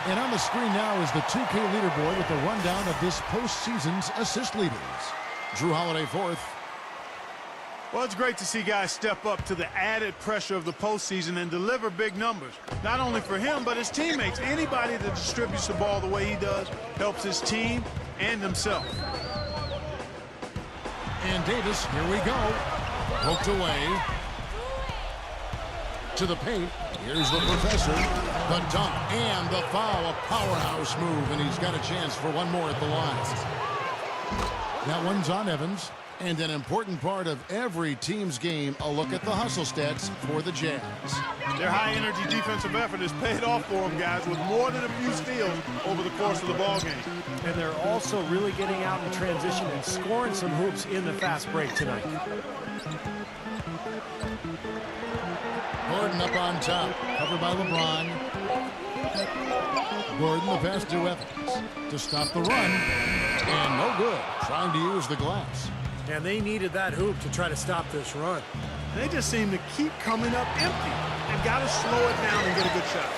And on the screen now is the 2K leaderboard with the rundown of this postseason's assist leaders. Drew Holiday fourth. Well, it's great to see guys step up to the added pressure of the postseason and deliver big numbers. Not only for him, but his teammates. Anybody that distributes the ball the way he does helps his team and himself. And Davis, here we go. Poked away. To the paint. Here's the professor. The dunk and the foul. A powerhouse move, and he's got a chance for one more at the line. That one's on Evans. And an important part of every team's game, a look at the hustle stats for the Jazz. Their high-energy defensive effort has paid off for them, guys, with more than a few steals over the course of the ballgame. And they're also really getting out in transition and scoring some hoops in the fast break tonight. Gordon up on top, covered by LeBron. Gordon, the pass to Evans to stop the run. And no good, trying to use the glass. And they needed that hoop to try to stop this run. They just seem to keep coming up empty. They've got to slow it down and get a good shot.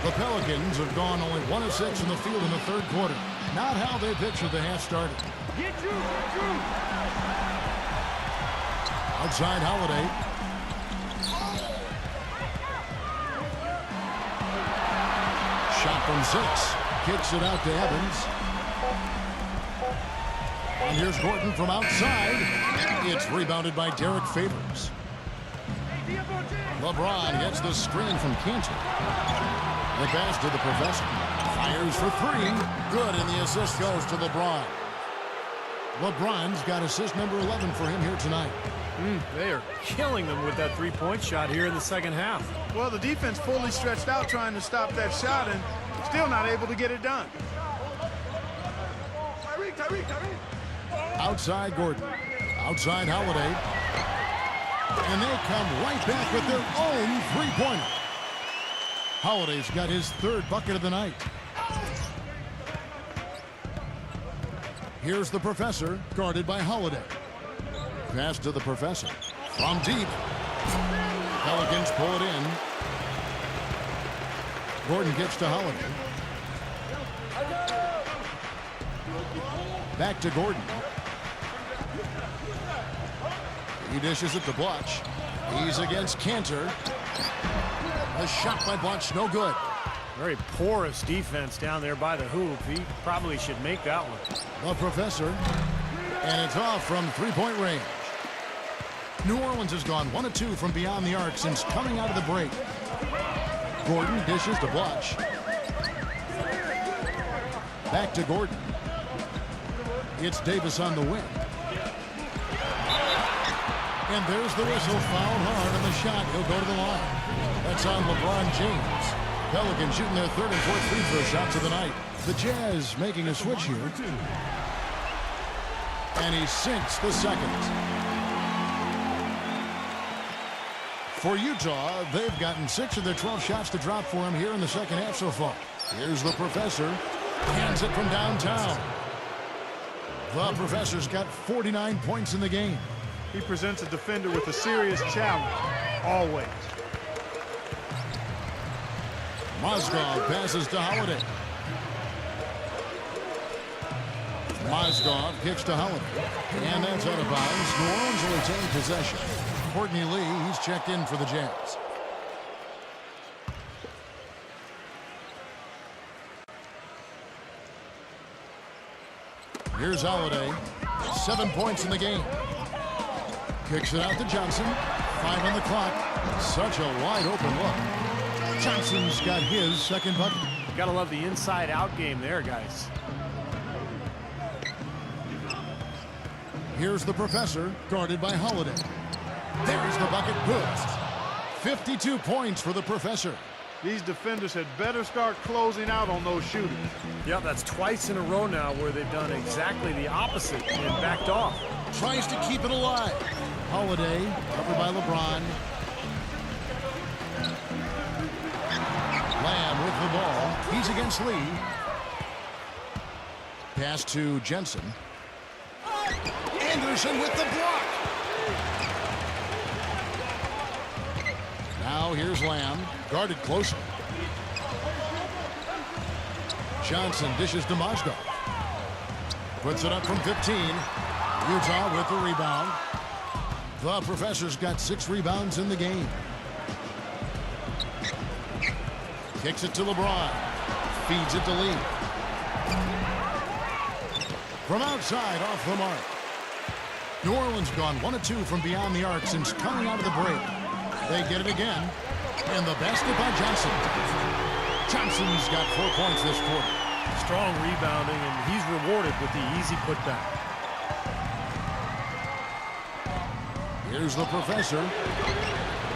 The Pelicans have gone only 1 of 6 in the field in the third quarter. Not how they pictured the half started. Get Drew. Outside Holiday. Shot from 6. Kicks it out to Evans. And here's Gordon from outside. It's rebounded by Derek Favors. LeBron gets the screen from Cantor. The pass to the professor. Fires for 3. Good, and the assist goes to LeBron. LeBron's got assist number 11 for him here tonight. They are killing them with that three-point shot here in the second half. Well, the defense fully stretched out trying to stop that shot and still not able to get it done. Outside Gordon. Outside Holiday. And they come right back with their own three-pointer. Holiday's got his third bucket of the night. Here's the professor, guarded by Holiday. Pass to the professor. From deep. Pelicans pull it in. Gordon gets to Holiday. Back to Gordon. He dishes it to Blotch. He's against Cantor. A shot by Blotch, no good. Very porous defense down there by the hoop. He probably should make that one. The professor. And it's off from three-point range. New Orleans has gone 1 of 2 from beyond the arc since coming out of the break. Gordon dishes to Blotch. Back to Gordon. It's Davis on the wing. And there's the whistle, fouled hard on the shot. He'll go to the line. That's on LeBron James. Pelicans shooting their third and fourth free throw shots of the night. The Jazz making a switch here. And he sinks the second. For Utah, they've gotten 6 of their 12 shots to drop for him here in the second half so far. Here's the professor. Hands it from downtown. The professor's got 49 points in the game. He presents a defender with a serious challenge, always. Mozgov passes to Holiday. Mozgov kicks to Holiday. And that's out of bounds. New Orleans will retain possession. Courtney Lee, he's checked in for the Jazz. Here's Holiday. 7 points in the game. Kicks it out to Johnson. 5 on the clock. Such a wide open look. Johnson's got his second bucket. Gotta love the inside-out game there, guys. Here's the professor, guarded by Holiday. There's the bucket. Good. 52 points for the professor. These defenders had better start closing out on those shooters. Yeah, that's twice in a row now where they've done exactly the opposite and backed off. Tries to keep it alive. Holiday, covered by LeBron. Lamb with the ball. He's against Lee. Pass to Jensen. Anderson with the block. Now here's Lamb, guarded closely. Johnson dishes to Mozgov. Puts it up from 15. Utah with the rebound. The Professor's got 6 rebounds in the game. Kicks it to LeBron. Feeds it to Lee. From outside, off the mark. New Orleans gone 1 of 2 from beyond the arc since coming out of the break. They get it again. And the basket by Johnson. Johnson's got 4 points this quarter. Strong rebounding, and he's rewarded with the easy putback. Here's the Professor.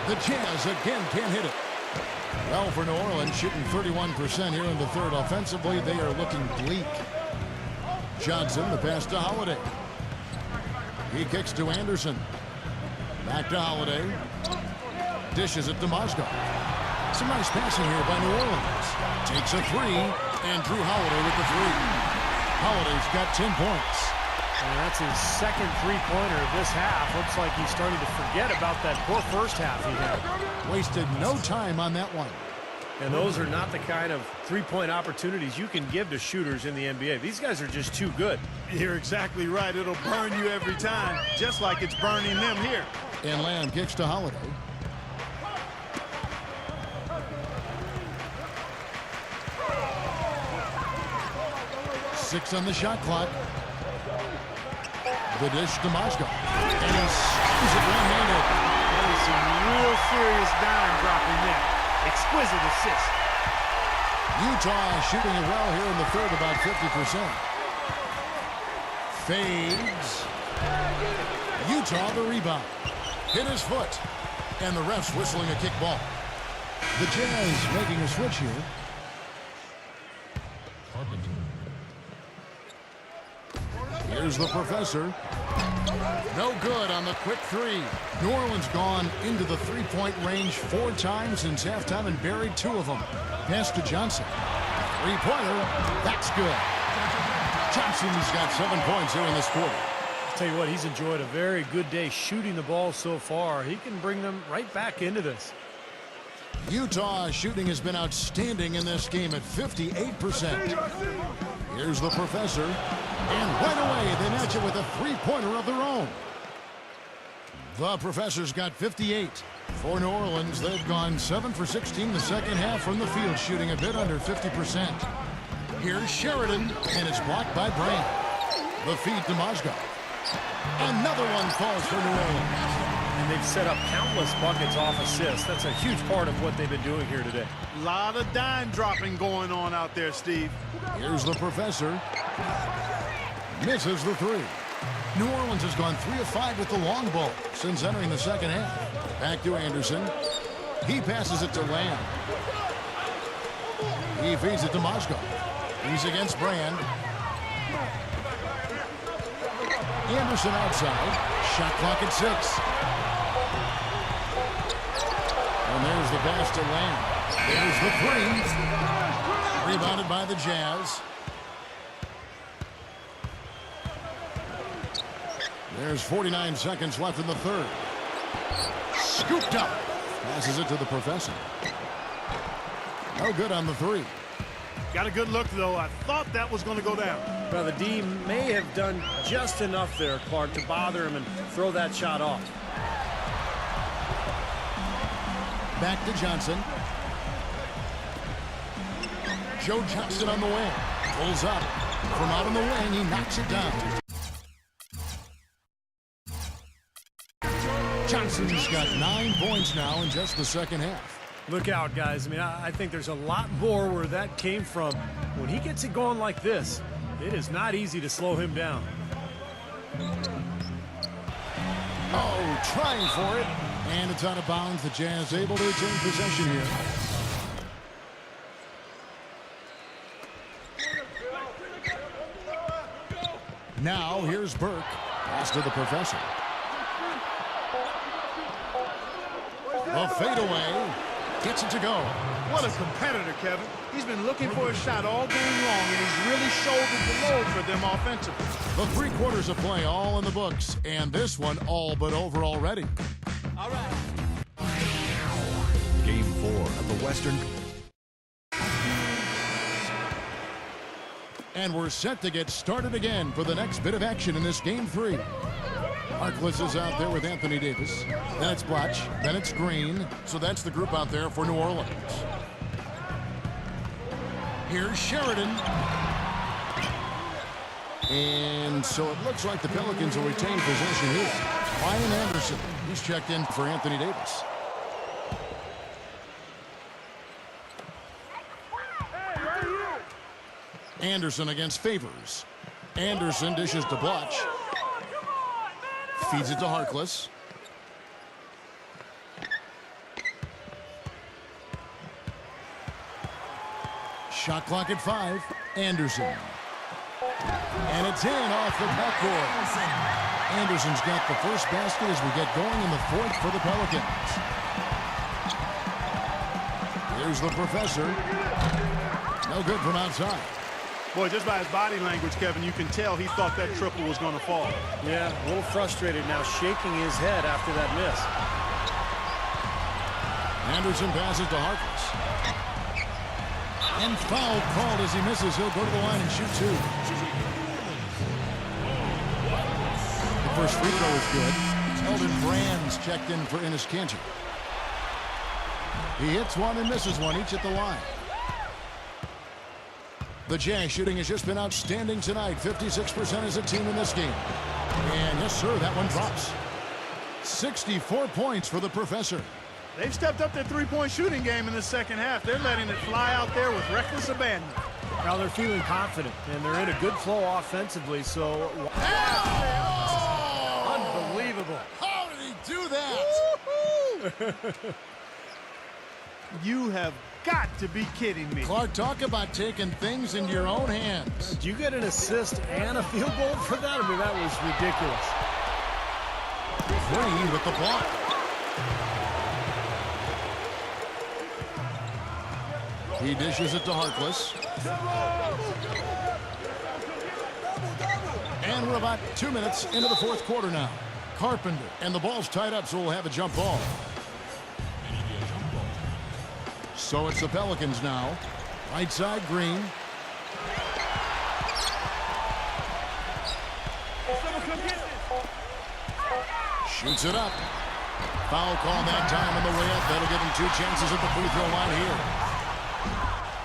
The Jazz again can't hit it. Well, for New Orleans, shooting 31% here in the third. Offensively, they are looking bleak. Johnson, the pass to Holiday. He kicks to Anderson. Back to Holiday. Dishes it to Mozgov. Some nice passing here by New Orleans. Takes a 3, and Drew Holiday with the 3. Holiday's got 10 points. And that's his second three-pointer of this half. Looks like he's starting to forget about that poor first half he had. Wasted no time on that one. And those are not the kind of three-point opportunities you can give to shooters in the NBA. These guys are just too good. You're exactly right. It'll burn you every time, just like it's burning them here. And Lamb kicks to Holiday. Six on the shot clock. The dish to Mozgov. And he slams it one-handed. That is some real serious dime dropping there. Exquisite assist. Utah shooting it well here in the third, about 50%. Fades. Utah the rebound. Hit his foot. And the ref's whistling a kick ball. The Jazz making a switch here. Here's the Professor. No good on the quick 3. New Orleans gone into the three-point range 4 times since halftime and buried 2 of them. Pass to Johnson. Three-pointer. That's good. Johnson's got 7 points here in this quarter. I'll tell you what, he's enjoyed a very good day shooting the ball so far. He can bring them right back into this. Utah shooting has been outstanding in this game at 58%. Here's the Professor. And right away, they match it with a three-pointer of their own. The Professor's got 58. For New Orleans, they've gone 7 for 16 the second half from the field, shooting a bit under 50%. Here's Sheridan, and it's blocked by Brand. The feed to Mozgov. Another one falls for New Orleans. And they've set up countless buckets off assists. That's a huge part of what they've been doing here today. A lot of dime dropping going on out there, Steve. Here's the Professor. Misses the 3. New Orleans has gone 3 of 5 with the long ball since entering the second half. Back to Anderson. He passes it to Lamb. He feeds it to Mozgov. He's against Brand. Anderson outside. Shot clock at 6. And there's the pass to Lamb. There's the 3. Rebounded by the Jazz. There's 49 seconds left in the third. Scooped up. Passes it to the Professor. No good on the 3. Got a good look, though. I thought that was going to go down. Well, the D may have done just enough there, Clark, to bother him and throw that shot off. Back to Johnson. Joe Johnson on the wing. Pulls up. From out on the wing, he knocks it down. Johnson's got 9 points now in just the second half. Look out, guys. I mean, I think there's a lot more where that came from. When he gets it going like this, it is not easy to slow him down. Oh, trying for it. And it's out of bounds. The Jazz able to retain possession here. Now, here's Burke. Pass to the Professor. A fadeaway. Gets it to go. What a competitor, Kevin. He's been looking for a shot all game long, and he's really shouldered the load for them offensively. The 3 quarters of play all in the books, and this one all but over already. All right. Game 4 of the Western. And we're set to get started again for the next bit of action in this game 3. Harkless is out there with Anthony Davis. Then it's Blotch. Then it's Green. So that's the group out there for New Orleans. Here's Sheridan. And so it looks like the Pelicans will retain possession here. Ryan Anderson. He's checked in for Anthony Davis. Anderson against Favors. Anderson dishes to Blotch. Feeds it to Harkless. Shot clock at 5. Anderson. And it's in off the backboard. Anderson's got the first basket as we get going in the 4th for the Pelicans. Here's the Professor. No good from outside. Boy, just by his body language, Kevin, you can tell he thought that triple was going to fall. Yeah, a little frustrated now, shaking his head after that miss. Anderson passes to Harkless. And foul called as he misses. He'll go to the line and shoot 2. The first free throw is good. Elton Brand's checked in for Enes Kanter. He hits one and misses one, each at the line. The Jazz shooting has just been outstanding tonight. 56% as a team in this game. And yes, sir, that one drops. 64 points for the Professor. They've stepped up their three-point shooting game in the second half. They're letting it fly out there with reckless abandon. Now they're feeling confident, and they're in a good flow offensively, so... Oh! Unbelievable. How did he do that? You have got to be kidding me. Clark, talk about taking things into your own hands. Did you get an assist and a field goal for that? I mean, that was ridiculous. Green with the block. He dishes it to Harkless. And we're about 2 minutes into the 4th quarter now. Carpenter, and the ball's tied up, so we'll have a jump ball. So it's the Pelicans now. Right side, Green. Shoots it up. Foul call that time on the way up. That'll give him 2 chances at the free throw line here.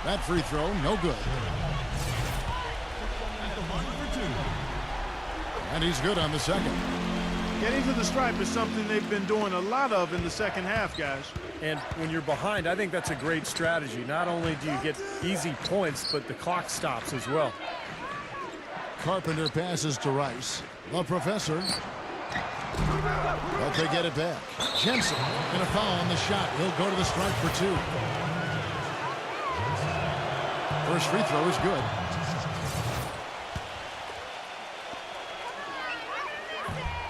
That free throw, no good. And he's good on the second. Getting to the stripe is something they've been doing a lot of in the second half, guys. And when you're behind, I think that's a great strategy. Not only do you get easy points, but the clock stops as well. Carpenter passes to Rice. The Professor. But they get it back. Jensen in a foul on the shot. He'll go to the stripe for 2. First free throw is good.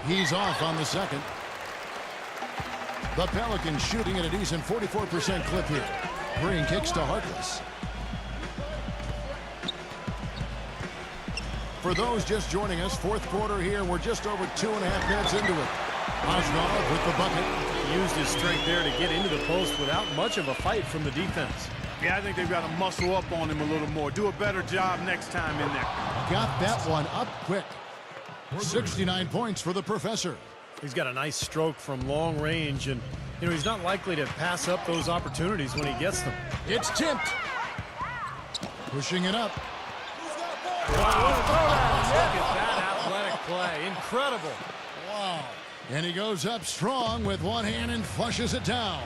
He's off on the second. The Pelicans shooting at a decent 44% clip here. Green kicks to Harkless. For those just joining us, 4th quarter here. We're just over 2.5 minutes into it. Oswald with the bucket. He used his strength there to get into the post without much of a fight from the defense. Yeah, I think they've got to muscle up on him a little more. Do a better job next time in there. Got that one up quick. 69 points for the Professor. He's got a nice stroke from long range, and you know he's not likely to pass up those opportunities when he gets them. It's tipped. Pushing it up. Look at that athletic play. Incredible. Wow. And he goes up strong with one hand and flushes it down.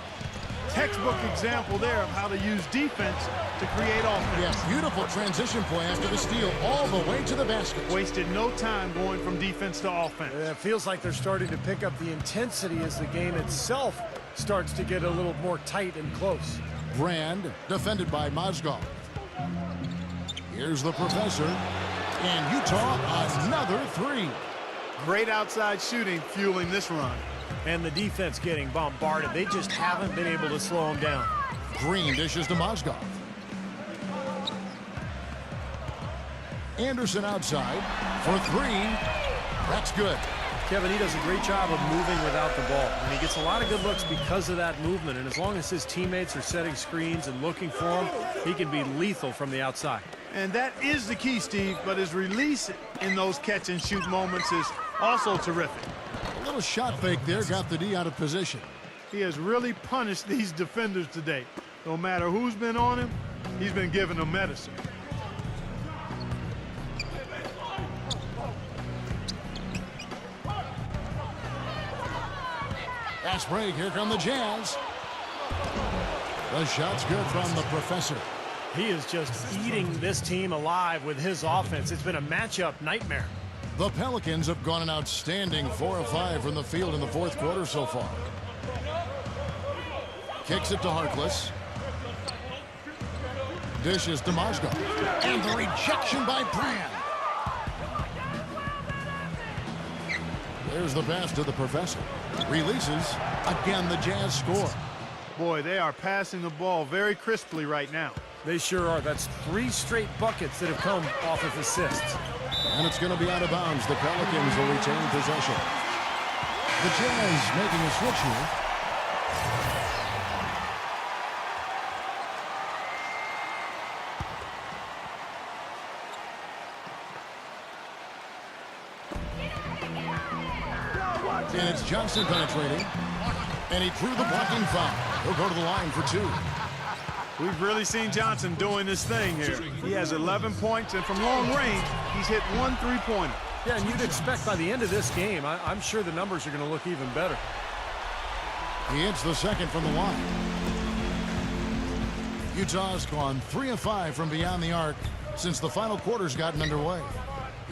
Textbook example there of how to use defense to create offense. Yes, beautiful transition play after the steal all the way to the basket. Wasted no time going from defense to offense. It feels like they're starting to pick up the intensity as the game itself starts to get a little more tight and close. Brand defended by Mozgov. Here's the Professor. And Utah, another 3. Great outside shooting fueling this run. And the defense getting bombarded. They just haven't been able to slow him down. Green dishes to Mozgov. Anderson outside for 3. That's good. Kevin, he does a great job of moving without the ball. And he gets a lot of good looks because of that movement. And as long as his teammates are setting screens and looking for him, he can be lethal from the outside. And that is the key, Steve, but his release in those catch-and-shoot moments is also terrific. A little shot fake there got the D out of position. He has really punished these defenders today. No matter who's been on him, he's been giving them medicine. Fast break, here come the Jazz. The shot's good from the professor. He is just eating this team alive with his offense. It's been a matchup nightmare. The Pelicans have gone an outstanding 4 of 5 from the field in the fourth quarter so far. Kicks it to Harkless. Dishes to Mozgov. And the rejection by Brand. There's the pass to the professor. Releases. Again, the Jazz score. Boy, they are passing the ball very crisply right now. They sure are. That's 3 straight buckets that have come off of assists. And it's going to be out of bounds. The Pelicans will retain possession. The Jazz making a switch here. And it's Johnson penetrating. And he threw the blocking foul. He'll go to the line for 2. We've really seen Johnson doing this thing here. He has 11 points, and from long range, he's hit 1 3-pointer. Yeah, and you'd expect by the end of this game, I'm sure the numbers are going to look even better. He hits the second from the line. Utah's gone 3 of 5 from beyond the arc since the final quarter's gotten underway.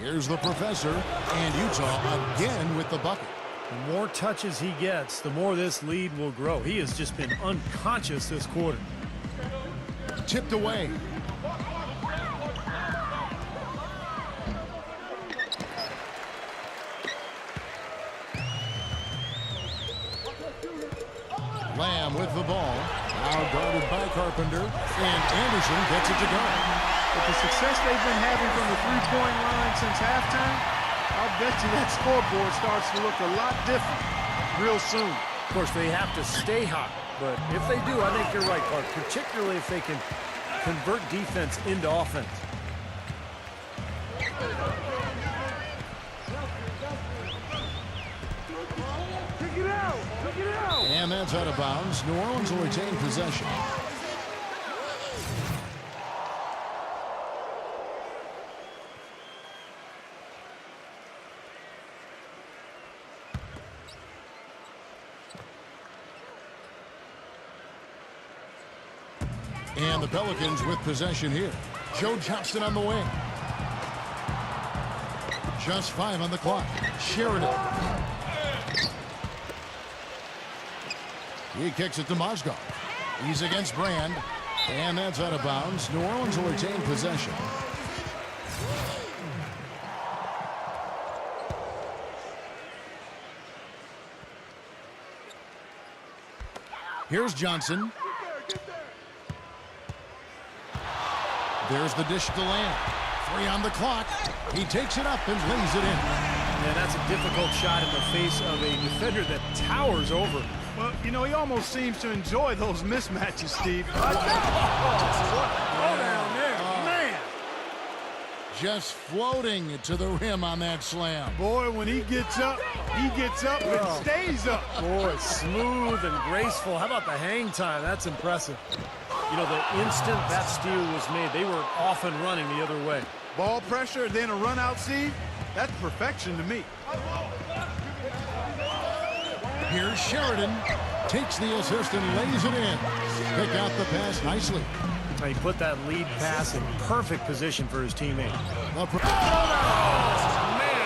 Here's the professor, and Utah again with the bucket. The more touches he gets, the more this lead will grow. He has just been unconscious this quarter. Tipped away. Lamb with the ball. Now guarded by Carpenter. And Anderson gets it to go. With the success they've been having from the three-point line since halftime, I'll bet you that scoreboard starts to look a lot different real soon. Of course, they have to stay hot, but if they do, I think you're right, Clark, particularly if they can convert defense into offense. And that's out of bounds. New Orleans will retain possession. And the Pelicans with possession here. Joe Johnston on the wing. Just 5 on the clock. Sheridan. He kicks it to Mozgov. He's against Brand. And that's out of bounds. New Orleans will retain possession. Here's Johnson. There's the dish to Lamb. 3 on the clock. He takes it up and lays it in. Yeah, that's a difficult shot in the face of a defender that towers over. Well, you know, he almost seems to enjoy those mismatches, Steve. Go down there, man. Just floating to the rim on that slam. Boy, when he gets up and stays up. Boy, smooth and graceful. How about the hang time? That's impressive. You know, the instant that steal was made, they were off and running the other way. Ball pressure, then a run out, Steve. That's perfection to me. Here's Sheridan. Takes the assist and lays it in. Pick out the pass nicely. He put that lead pass in perfect position for his teammate. Oh, man,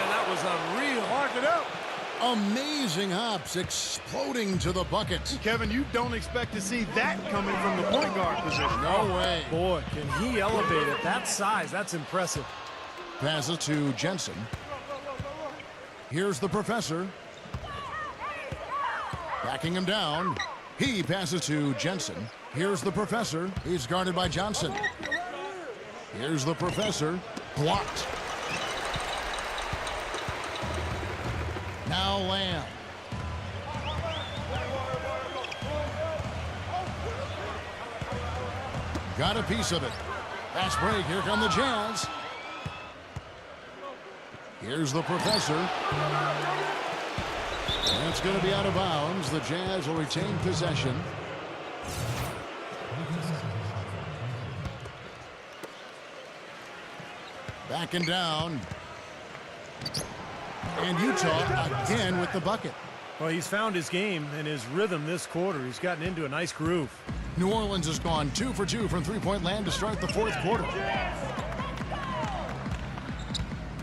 that was unreal. Mark it up. Amazing hops exploding to the bucket. Kevin, you don't expect to see that coming from the point guard position. No way. Boy, can he elevate it. That size, that's impressive. Passes to Jensen. Here's the professor. Backing him down. He passes to Jensen. Here's the professor. He's guarded by Johnson. Here's the professor. Blocked. Now Lamb. Got a piece of it. Fast break. Here come the Jazz. Here's the Professor. That's going to be out of bounds. The Jazz will retain possession. Backing down. And Utah again with the bucket. Well, he's found his game and his rhythm this quarter. He's gotten into a nice groove. New Orleans has gone 2 for 2 from three-point land to start the fourth quarter.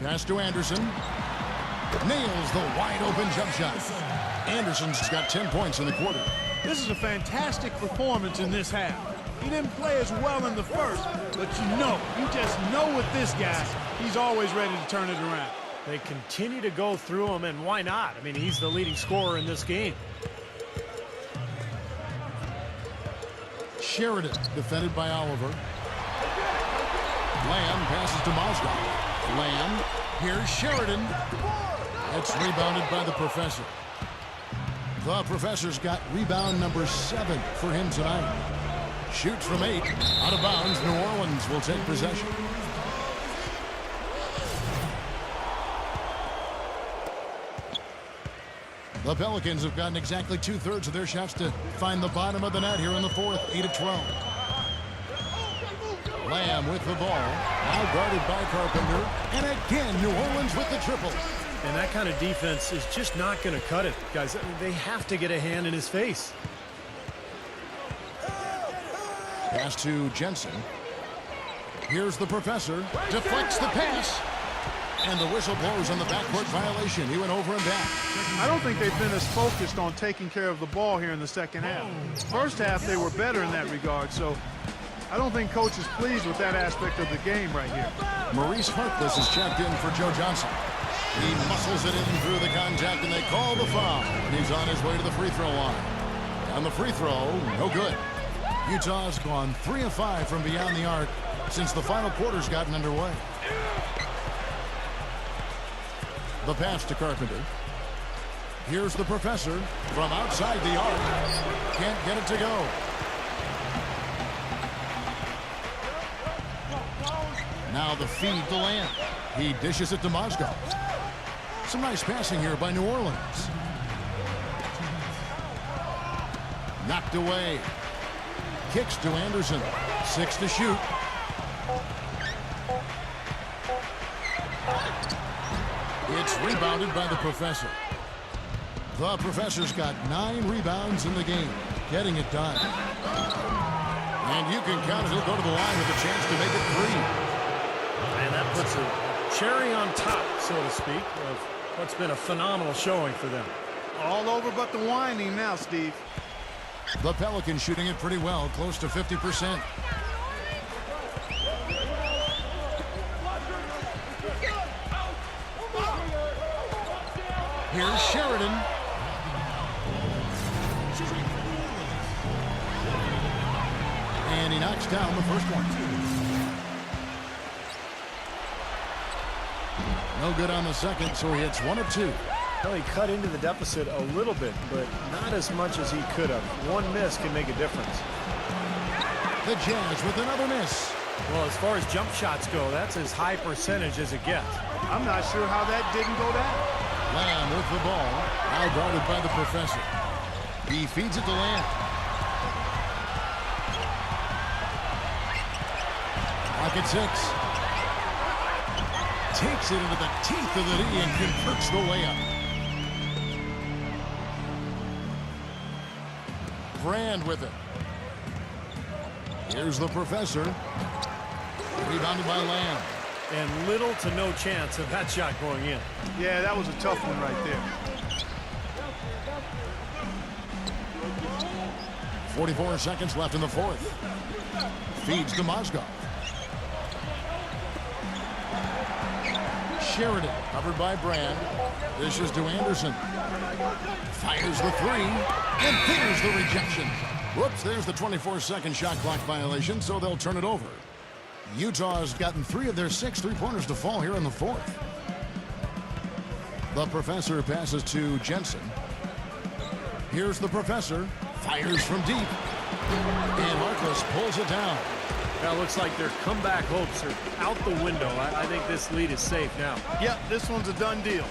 Pass to Anderson. Nails the wide-open jump shot. Anderson's got 10 points in the quarter. This is a fantastic performance in this half. He didn't play as well in the first, but you just know with this guy, he's always ready to turn it around. They continue to go through him, and why not? I mean, he's the leading scorer in this game. Sheridan, defended by Oliver. Lamb passes to Mozgov. Lamb, here's Sheridan. It's rebounded by the Professor. The Professor's got rebound number 7 for him tonight. Shoots from 8. Out of bounds, New Orleans will take possession. The Pelicans have gotten exactly 2/3 of their shots to find the bottom of the net here in the fourth, 8 of 12. Lamb with the ball, now guarded by Carpenter, and again New Orleans with the triple. And that kind of defense is just not going to cut it, guys. They have to get a hand in his face. Pass to Jensen. Here's the Professor, deflects the pass. And the whistle blows on the backcourt violation. He went over and back. I don't think they've been as focused on taking care of the ball here in the second half. First half, they were better in that regard, so I don't think Coach is pleased with that aspect of the game right here. Maurice Harkless is checked in for Joe Johnson. He muscles it in through the contact, and they call the foul. And he's on his way to the free throw line. On the free throw, no good. Utah's gone 3 of 5 from beyond the arc since the final quarter's gotten underway. The pass to Carpenter. Here's the Professor from outside the arc. Can't get it to go. Now the feed to Lamb. He dishes it to Mozgov. Some nice passing here by New Orleans. Knocked away. Kicks to Anderson. 6 to shoot. It's rebounded by the Professor. The Professor's got 9 rebounds in the game, getting it done. And you can count it. He'll go to the line with a chance to make it 3. And that puts a cherry on top, so to speak, of what's been a phenomenal showing for them. All over but the winding now, Steve. The Pelicans shooting it pretty well, close to 50%. Here's Sheridan. And he knocks down the first one. No good on the second, so he hits 1 of 2. Well, he cut into the deficit a little bit, but not as much as he could have. One miss can make a difference. The Jazz with another miss. Well, as far as jump shots go, that's as high percentage as it gets. I'm not sure how that didn't go down. Lamb with the ball, now guarded by the Professor. He feeds it to Lamb. Pocket 6. Takes it into the teeth of the knee and converts the layup. Brand with it. Here's the Professor. Rebounded by Lamb. And little to no chance of that shot going in. Yeah, that was a tough one right there. 44 seconds left in the fourth. Feeds to Mozgov. Sheridan, covered by Brand. This is to Anderson. Fires the 3, and there's the rejection. Whoops, there's the 24-second shot clock violation, so they'll turn it over. Utah has gotten 3 of their 6 three-pointers to fall here in the fourth. The Professor passes to Jensen. Here's the Professor. Fires from deep. And Harkless pulls it down. Well, looks like their comeback hopes are out the window. I think this lead is safe now. Yep, this one's a done deal.